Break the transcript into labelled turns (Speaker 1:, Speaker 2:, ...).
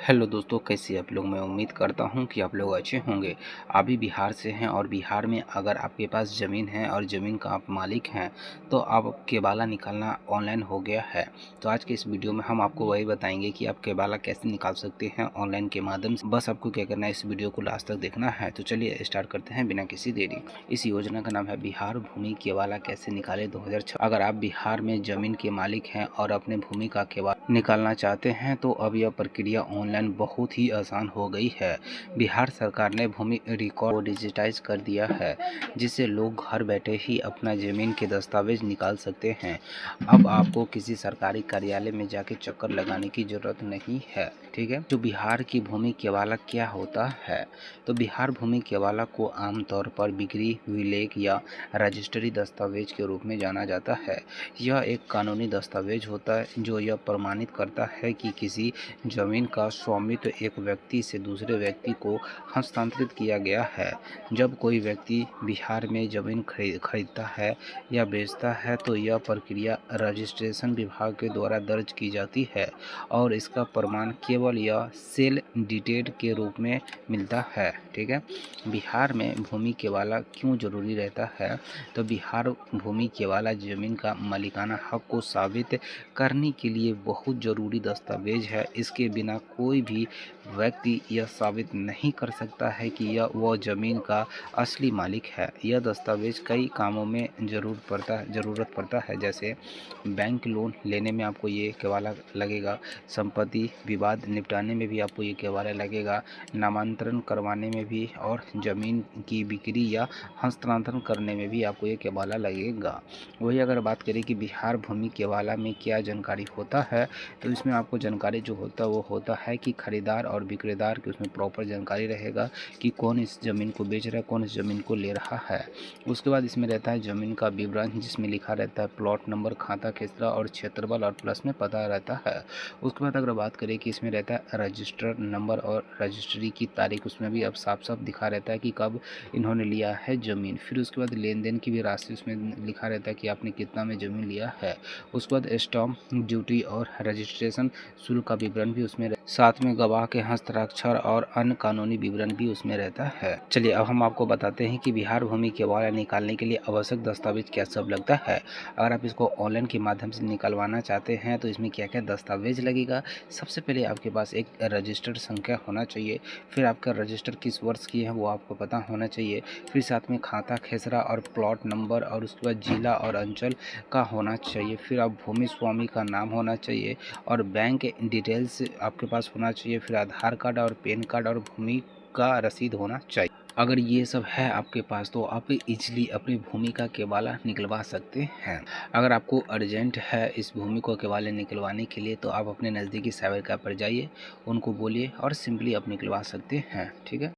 Speaker 1: Hello दोस्तों, कैसे आप लोग। मैं उम्मीद करता हूं कि आप लोग अच्छे होंगे। आप भी बिहार से हैं और बिहार में अगर आपके पास ज़मीन है और ज़मीन का आप मालिक हैं तो आप केबाला निकालना ऑनलाइन हो गया है। तो आज के इस वीडियो में हम आपको वही बताएंगे कि आप केबाला कैसे निकाल सकते हैं ऑनलाइन के माध्यम से। बस आपको क्या करना है, इस वीडियो को लास्ट तक देखना है। तो चलिए स्टार्ट करते हैं बिना किसी देरी। इस योजना का नाम है बिहार भूमि केबाला कैसे निकाले 2006। अगर आप बिहार में ज़मीन के मालिक हैं और अपने भूमि का केबाला निकालना चाहते हैं तो अब यह प्रक्रिया ऑनलाइन बहुत ही आसान हो गई है। बिहार सरकार ने भूमि रिकॉर्ड को डिजिटाइज कर दिया है, जिससे लोग घर बैठे ही अपना ज़मीन के दस्तावेज निकाल सकते हैं। अब आपको किसी सरकारी कार्यालय में जाके चक्कर लगाने की ज़रूरत नहीं है। ठीक है। तो बिहार की भूमि केबाला क्या होता है? तो बिहार भूमि केबाला को आमतौर पर बिक्री, विलेख या रजिस्ट्री दस्तावेज के रूप में जाना जाता है। यह एक कानूनी दस्तावेज होता है जो यह प्रमाणित करता है कि किसी जमीन का स्वामित्व एक व्यक्ति से दूसरे व्यक्ति को हस्तांतरित किया गया है। जब कोई व्यक्ति बिहार में जमीन खरीदता है या बेचता है तो यह प्रक्रिया रजिस्ट्रेशन विभाग के द्वारा दर्ज की जाती है और इसका प्रमाण केवल यह सेल डिटेड के रूप में मिलता है। ठीक है। बिहार में भूमि केबाला क्यों जरूरी रहता है? तो बिहार भूमि केबाला जमीन का मालिकाना हक को साबित करने के लिए बहुत ज़रूरी दस्तावेज है। इसके बिना कोई भी व्यक्ति यह साबित नहीं कर सकता है कि यह वह ज़मीन का असली मालिक है। यह दस्तावेज कई कामों में ज़रूरत पड़ता है, जैसे बैंक लोन लेने में आपको ये केबाला लगेगा, संपत्ति विवाद निपटाने में भी आपको ये केबाला लगेगा, नामांतरण करवाने में भी और ज़मीन की बिक्री या हस्तांतरण करने में भी आपको ये केबाला लगेगा। वही अगर बात करें कि बिहार भूमि केबाला में क्या जानकारी होता है, तो इसमें आपको जानकारी जो होता है वो होता है कि खरीदार और विक्रेतार की उसमें प्रॉपर जानकारी रहेगा कि कौन इस ज़मीन को बेच रहा है, कौन इस ज़मीन को ले रहा है। उसके बाद इसमें रहता है ज़मीन का विवरण, जिसमें लिखा रहता है प्लॉट नंबर, खाता खेसरा और क्षेत्रफल और प्लस में पता रहता है। उसके बाद अगर बात करें कि इसमें रहता है रजिस्टर नंबर और रजिस्ट्री की तारीख, उसमें भी अब साफ साफ दिखा रहता है कि कब इन्होंने लिया है ज़मीन। फिर उसके बाद लेन देन की भी राशि उसमें लिखा रहता है कि आपने कितना में ज़मीन लिया है। उसके बाद स्टाम्प ड्यूटी और रजिस्ट्रेशन शुल्क का विवरण भी उसमें, साथ में गवाह के हस्ताक्षर और अन्य कानूनी विवरण भी उसमें रहता है। चलिए अब हम आपको बताते हैं कि बिहार भूमि केबाला निकालने के लिए आवश्यक दस्तावेज क्या सब लगता है। अगर आप इसको ऑनलाइन के माध्यम से निकलवाना चाहते हैं तो इसमें क्या क्या दस्तावेज लगेगा। सबसे पहले आपके पास एक रजिस्टर्ड संख्या होना चाहिए, फिर आपका रजिस्टर किस वर्ष की है वो आपको पता होना चाहिए, फिर साथ में खाता खेसरा और प्लॉट नंबर और उसके बाद जिला और अंचल का होना चाहिए, फिर आप भूमि स्वामी का नाम होना चाहिए और बैंक डिटेल्स आपके पास होना चाहिए, फिर आधार कार्ड और पैन कार्ड और भूमि का रसीद होना चाहिए। अगर ये सब है आपके पास तो आप इजीली अपनी भूमि का केबाला निकलवा सकते हैं। अगर आपको अर्जेंट है इस भूमि को केबाला निकलवाने के लिए तो आप अपने नज़दीकी साइबर कैफ़े पर जाइए, उनको बोलिए और सिंपली आप निकलवा सकते हैं। ठीक है।